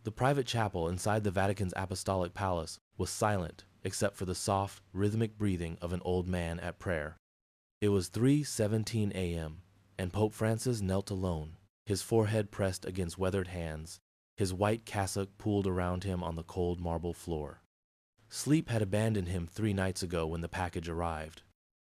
The private chapel inside the Vatican's apostolic palace was silent except for the soft, rhythmic breathing of an old man at prayer. It was 3:17 a.m., and Pope Francis knelt alone, his forehead pressed against weathered hands, his white cassock pulled around him on the cold marble floor. Sleep had abandoned him 3 nights ago when the package arrived.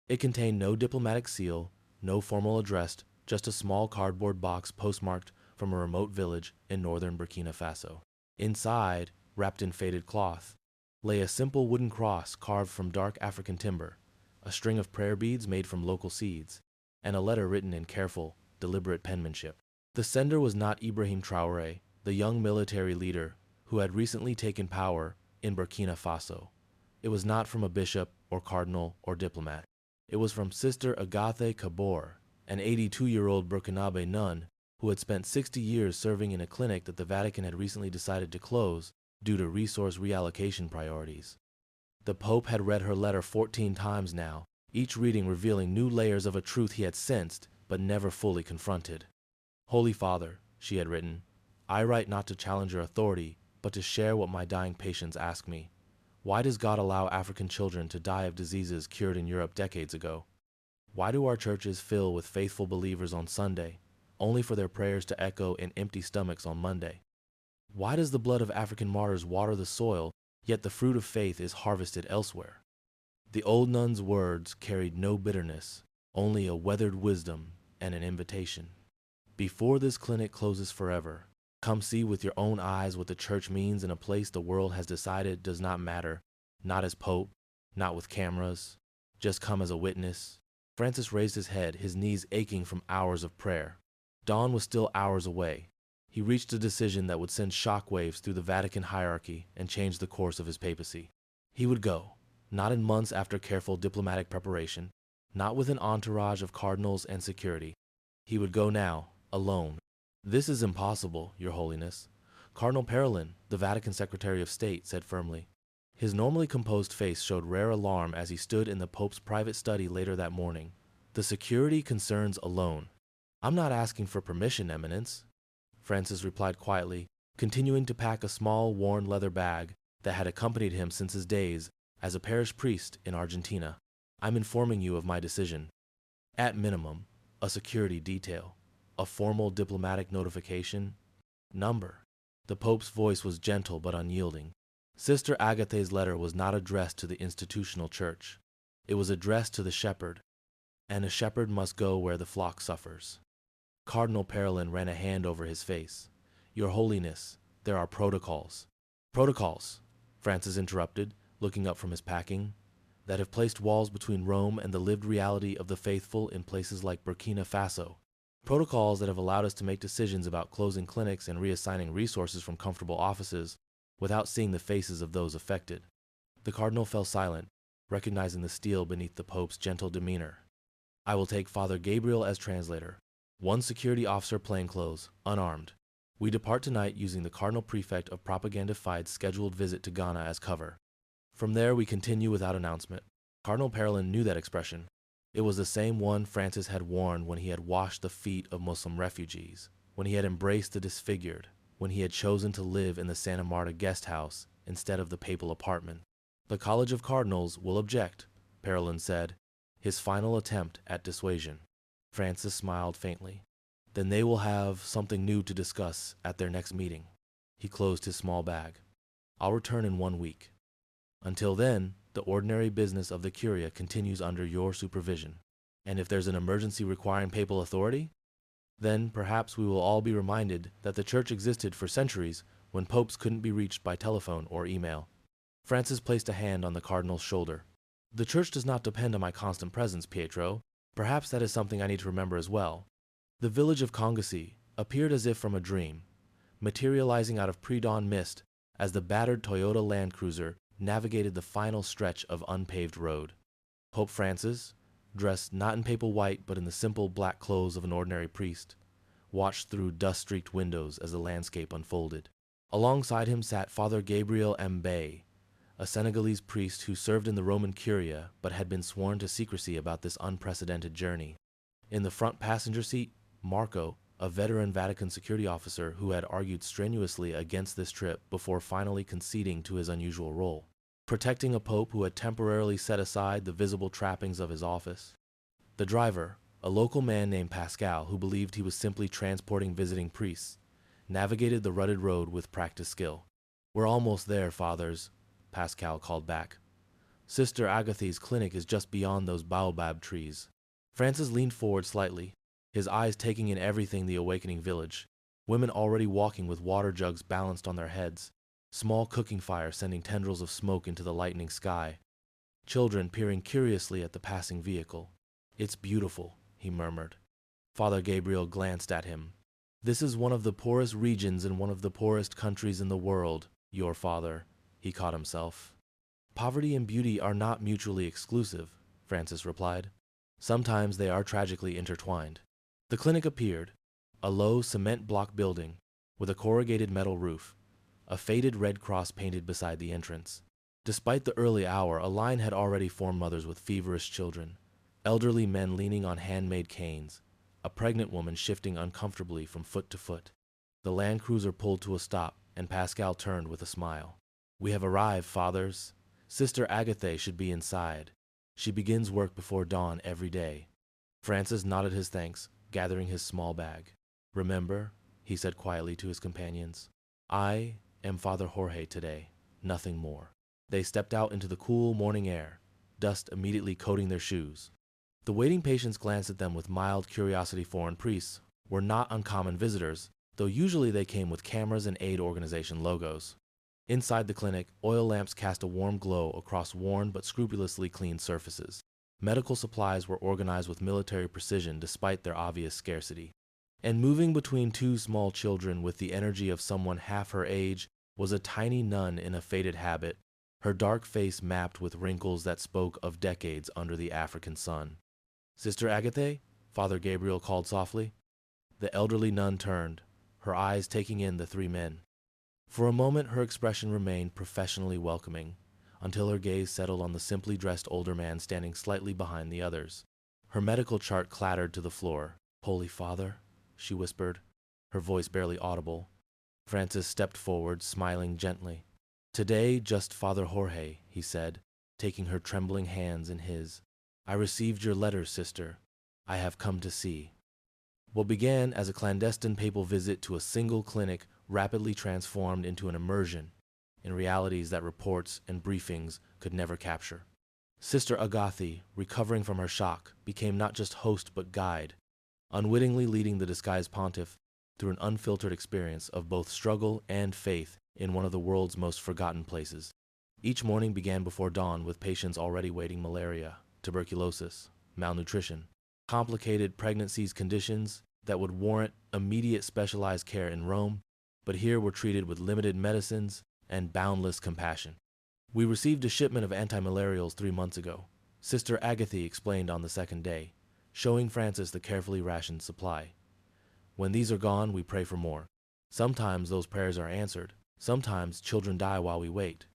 It contained no diplomatic seal, no formal address, just a small cardboard box postmarked from a remote village in northern Burkina Faso. Inside, wrapped in faded cloth, lay a simple wooden cross carved from dark African timber, a string of prayer beads made from local seeds, and a letter written in careful, deliberate penmanship. The sender was not Ibrahim Traoré, the young military leader who had recently taken power in Burkina Faso. It was not from a bishop or cardinal or diplomat. It was from Sister Agathe Kabor, an 82-year-old Burkinabe nun who had spent 60 years serving in a clinic that the Vatican had recently decided to close due to resource reallocation priorities. The Pope had read her letter 14 times now, each reading revealing new layers of a truth he had sensed but never fully confronted. "Holy Father," she had written, "I write not to challenge your authority, but to share what my dying patients ask me. Why does God allow African children to die of diseases cured in Europe decades ago? Why do our churches fill with faithful believers on Sunday, only for their prayers to echo in empty stomachs on Monday? Why does the blood of African martyrs water the soil, yet the fruit of faith is harvested elsewhere?" The old nun's words carried no bitterness, only a weathered wisdom and an invitation. Before this clinic closes forever, come see with your own eyes what the church means in a place the world has decided does not matter, not as Pope, not with cameras, just come as a witness. Francis raised his head, his knees aching from hours of prayer. Dawn was still hours away. He reached a decision that would send shockwaves through the Vatican hierarchy and change the course of his papacy. He would go, not in months after careful diplomatic preparation, not with an entourage of cardinals and security. He would go now, alone. "This is impossible, Your Holiness," Cardinal Parolin, the Vatican Secretary of State, said firmly. His normally composed face showed rare alarm as he stood in the Pope's private study later that morning. "The security concerns alone." "I'm not asking for permission, Eminence," Francis replied quietly, continuing to pack a small, worn leather bag that had accompanied him since his days as a parish priest in Argentina. "I'm informing you of my decision. At minimum, a security detail, a formal diplomatic notification. Number." The Pope's voice was gentle but unyielding. Sister Agathe's letter was not addressed to the institutional church. It was addressed to the shepherd, and a shepherd must go where the flock suffers. Cardinal Parolin ran a hand over his face. "Your Holiness, there are protocols." "Protocols," Francis interrupted, looking up from his packing, "that have placed walls between Rome and the lived reality of the faithful in places like Burkina Faso. Protocols that have allowed us to make decisions about closing clinics and reassigning resources from comfortable offices without seeing the faces of those affected." The cardinal fell silent, recognizing the steel beneath the Pope's gentle demeanor. "I will take Father Gabriel as translator. One security officer plainclothes, unarmed. We depart tonight using the Cardinal Prefect of Propaganda Fide's scheduled visit to Ghana as cover. From there we continue without announcement." Cardinal Parolin knew that expression. It was the same one Francis had worn when he had washed the feet of Muslim refugees, when he had embraced the disfigured, when he had chosen to live in the Santa Marta guest house instead of the papal apartment. "The College of Cardinals will object," Parolin said, his final attempt at dissuasion. Francis smiled faintly. "Then they will have something new to discuss at their next meeting." He closed his small bag. "I'll return in 1 week. Until then, the ordinary business of the Curia continues under your supervision. And if there's an emergency requiring papal authority, then perhaps we will all be reminded that the Church existed for centuries when popes couldn't be reached by telephone or email." Francis placed a hand on the cardinal's shoulder. "The Church does not depend on my constant presence, Pietro. Perhaps that is something I need to remember as well." The village of Congassi appeared as if from a dream, materializing out of pre-dawn mist as the battered Toyota Land Cruiser navigated the final stretch of unpaved road. Pope Francis, dressed not in papal white but in the simple black clothes of an ordinary priest, watched through dust-streaked windows as the landscape unfolded. Alongside him sat Father Gabriel Mbaye, a Senegalese priest who served in the Roman Curia but had been sworn to secrecy about this unprecedented journey. In the front passenger seat, Marco, a veteran Vatican security officer who had argued strenuously against this trip before finally conceding to his unusual role, protecting a pope who had temporarily set aside the visible trappings of his office. The driver, a local man named Pascal who believed he was simply transporting visiting priests, navigated the rutted road with practiced skill. "We're almost there, fathers," Pascal called back. "Sister Agathe's clinic is just beyond those baobab trees." Francis leaned forward slightly, his eyes taking in everything the awakening village. Women already walking with water jugs balanced on their heads, small cooking fires sending tendrils of smoke into the lightening sky. Children peering curiously at the passing vehicle. "It's beautiful," he murmured. Father Gabriel glanced at him. "This is one of the poorest regions in one of the poorest countries in the world, your father," he caught himself. "Poverty and beauty are not mutually exclusive," Francis replied. "Sometimes they are tragically intertwined." The clinic appeared, a low cement block building with a corrugated metal roof, a faded red cross painted beside the entrance. Despite the early hour, a line had already formed, mothers with feverish children, elderly men leaning on handmade canes, a pregnant woman shifting uncomfortably from foot to foot. The Land Cruiser pulled to a stop, and Pascal turned with a smile. "We have arrived, fathers. Sister Agathe should be inside. She begins work before dawn every day." Francis nodded his thanks, gathering his small bag. "Remember," he said quietly to his companions, "I am Father Jorge today, nothing more." They stepped out into the cool morning air, dust immediately coating their shoes. The waiting patients glanced at them with mild curiosity. Foreign priests were not uncommon visitors, though usually they came with cameras and aid organization logos. Inside the clinic, oil lamps cast a warm glow across worn but scrupulously clean surfaces. Medical supplies were organized with military precision despite their obvious scarcity. And moving between two small children with the energy of someone half her age was a tiny nun in a faded habit, her dark face mapped with wrinkles that spoke of decades under the African sun. "Sister Agathe?" Father Gabriel called softly. The elderly nun turned, her eyes taking in the three men. For a moment her expression remained professionally welcoming, until her gaze settled on the simply dressed older man standing slightly behind the others. Her medical chart clattered to the floor. "Holy Father," she whispered, her voice barely audible. Francis stepped forward, smiling gently. "Today, just Father Jorge," he said, taking her trembling hands in his. "I received your letter, sister. I have come to see." What began as a clandestine papal visit to a single clinic rapidly transformed into an immersion in realities that reports and briefings could never capture. Sister Agathe, recovering from her shock, became not just host but guide, unwittingly leading the disguised pontiff through an unfiltered experience of both struggle and faith in one of the world's most forgotten places. Each morning began before dawn with patients already waiting malaria, tuberculosis, malnutrition, complicated pregnancies, conditions that would warrant immediate specialized care in Rome, but here were treated with limited medicines and boundless compassion. "We received a shipment of antimalarials 3 months ago," Sister Agathe explained on the second day, showing Francis the carefully rationed supply. "When these are gone, we pray for more. Sometimes those prayers are answered. Sometimes children die while we wait."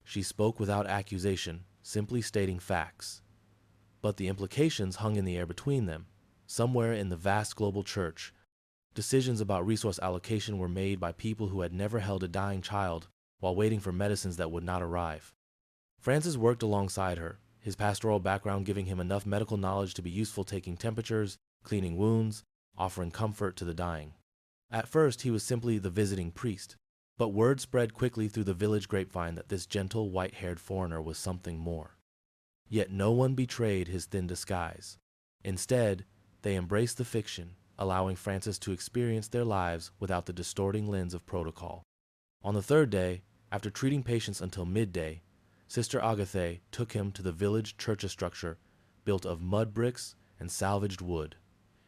She spoke without accusation, simply stating facts. But the implications hung in the air between them. Somewhere in the vast global church, decisions about resource allocation were made by people who had never held a dying child while waiting for medicines that would not arrive. Francis worked alongside her, his pastoral background giving him enough medical knowledge to be useful taking temperatures, cleaning wounds, offering comfort to the dying. At first, he was simply the visiting priest, but word spread quickly through the village grapevine that this gentle, white-haired foreigner was something more. Yet no one betrayed his thin disguise. Instead, they embraced the fiction, allowing Francis to experience their lives without the distorting lens of protocol. On the third day, after treating patients until midday, Sister Agathe took him to the village church structure built of mud bricks and salvaged wood.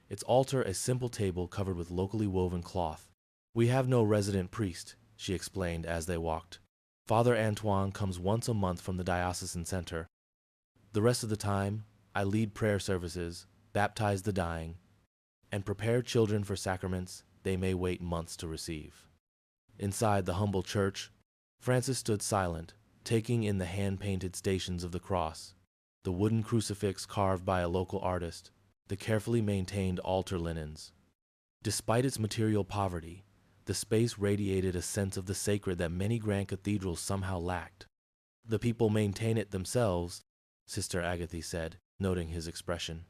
Its altar a simple table covered with locally woven cloth. "We have no resident priest," she explained as they walked. "Father Antoine comes once a month from the diocesan center. The rest of the time, I lead prayer services, baptize the dying, and prepare children for sacraments they may wait months to receive." Inside the humble church, Francis stood silent, taking in the hand-painted stations of the cross, the wooden crucifix carved by a local artist, the carefully maintained altar linens. Despite its material poverty, the space radiated a sense of the sacred that many grand cathedrals somehow lacked. The people maintain it themselves, Sister Agatha said, noting his expression.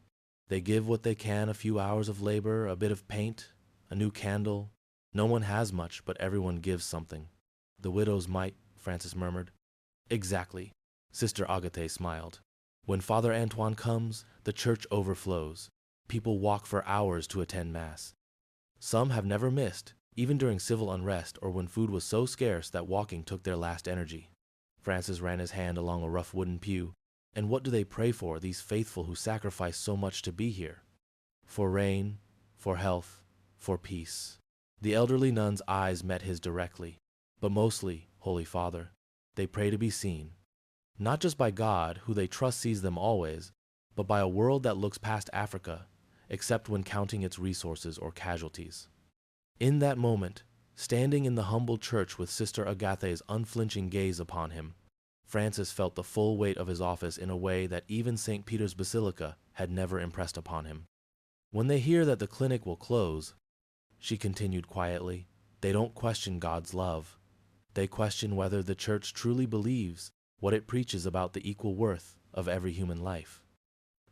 They give what they can, a few hours of labor, a bit of paint, a new candle. No one has much, but everyone gives something. The widow's mite, Francis murmured. Exactly, Sister Agatha smiled. When Father Antoine comes, the church overflows. People walk for hours to attend Mass. Some have never missed, even during civil unrest or when food was so scarce that walking took their last energy. Francis ran his hand along a rough wooden pew. And what do they pray for, these faithful who sacrifice so much to be here? For rain, for health, for peace. The elderly nun's eyes met his directly. But mostly, Holy Father, they pray to be seen. Not just by God, who they trust sees them always, but by a world that looks past Africa, except when counting its resources or casualties. In that moment, standing in the humble church with Sister Agatha's unflinching gaze upon him, Francis felt the full weight of his office in a way that even St. Peter's Basilica had never impressed upon him. When they hear that the clinic will close, she continued quietly, they don't question God's love. They question whether the church truly believes what it preaches about the equal worth of every human life.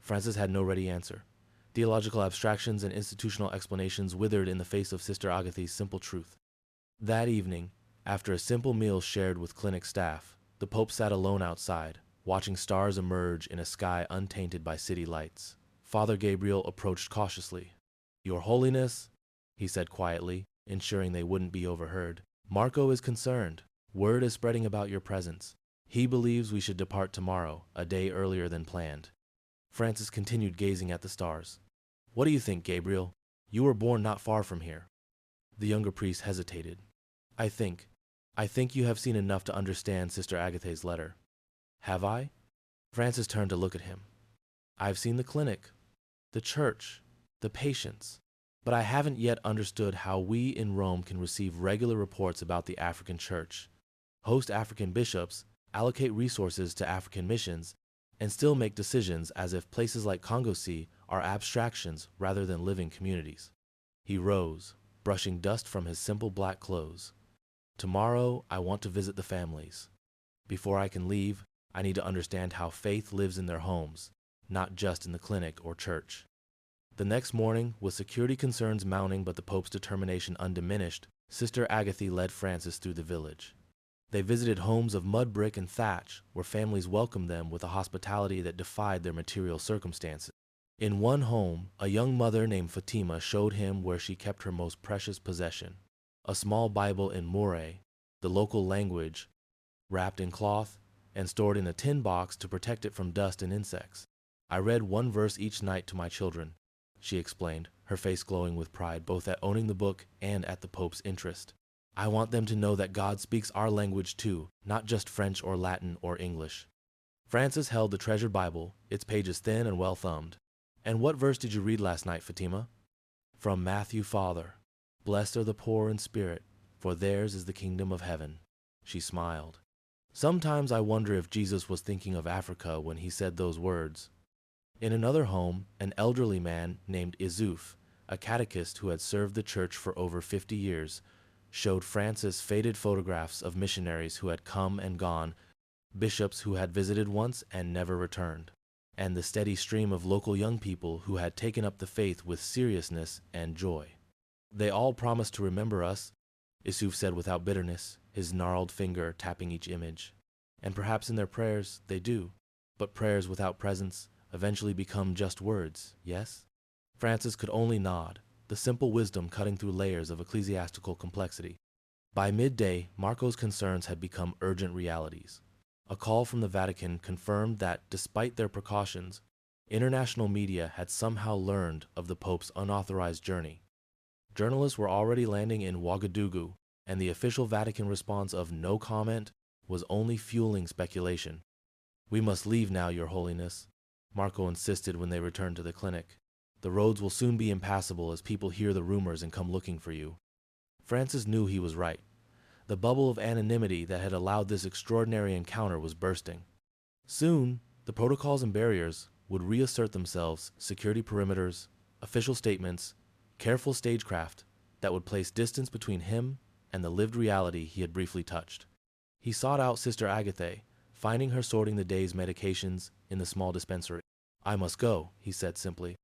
Francis had no ready answer. Theological abstractions and institutional explanations withered in the face of Sister Agatha's simple truth. That evening, after a simple meal shared with clinic staff, the Pope sat alone outside, watching stars emerge in a sky untainted by city lights. Father Gabriel approached cautiously. Your Holiness, he said quietly, ensuring they wouldn't be overheard. Marco is concerned. Word is spreading about your presence. He believes we should depart tomorrow, a day earlier than planned. Francis continued gazing at the stars. What do you think, Gabriel? You were born not far from here. The younger priest hesitated. I think you have seen enough to understand Sister Agatha's letter. Have I? Francis turned to look at him. I've seen the clinic, the church, the patients, but I haven't yet understood how we in Rome can receive regular reports about the African church, host African bishops, allocate resources to African missions, and still make decisions as if places like Congo-C are abstractions rather than living communities. He rose, brushing dust from his simple black clothes. Tomorrow, I want to visit the families. Before I can leave, I need to understand how faith lives in their homes, not just in the clinic or church. The next morning, with security concerns mounting but the Pope's determination undiminished, Sister Agatha led Francis through the village. They visited homes of mud brick and thatch, where families welcomed them with a hospitality that defied their material circumstances. In one home, a young mother named Fatima showed him where she kept her most precious possession, a small Bible in Moore, the local language, wrapped in cloth and stored in a tin box to protect it from dust and insects. I read one verse each night to my children, she explained, her face glowing with pride both at owning the book and at the Pope's interest. I want them to know that God speaks our language too, not just French or Latin or English. Francis held the treasured Bible, its pages thin and well thumbed. And what verse did you read last night, Fatima? From Matthew, Father. Blessed are the poor in spirit, for theirs is the kingdom of heaven. She smiled. Sometimes I wonder if Jesus was thinking of Africa when he said those words. In another home, an elderly man named Izuf, a catechist who had served the church for over 50 years, showed Francis faded photographs of missionaries who had come and gone, bishops who had visited once and never returned, and the steady stream of local young people who had taken up the faith with seriousness and joy. They all promised to remember us, Isuf said without bitterness, his gnarled finger tapping each image. And perhaps in their prayers they do, but prayers without presence eventually become just words, yes? Francis could only nod, the simple wisdom cutting through layers of ecclesiastical complexity. By midday, Marco's concerns had become urgent realities. A call from the Vatican confirmed that, despite their precautions, international media had somehow learned of the Pope's unauthorized journey. Journalists were already landing in Ouagadougou, and the official Vatican response of no comment was only fueling speculation. We must leave now, Your Holiness, Marco insisted when they returned to the clinic. The roads will soon be impassable as people hear the rumors and come looking for you. Francis knew he was right. The bubble of anonymity that had allowed this extraordinary encounter was bursting. Soon, the protocols and barriers would reassert themselves, security perimeters, official statements, careful stagecraft that would place distance between him and the lived reality he had briefly touched. He sought out Sister Agathe, finding her sorting the day's medications in the small dispensary. "I must go," he said simply.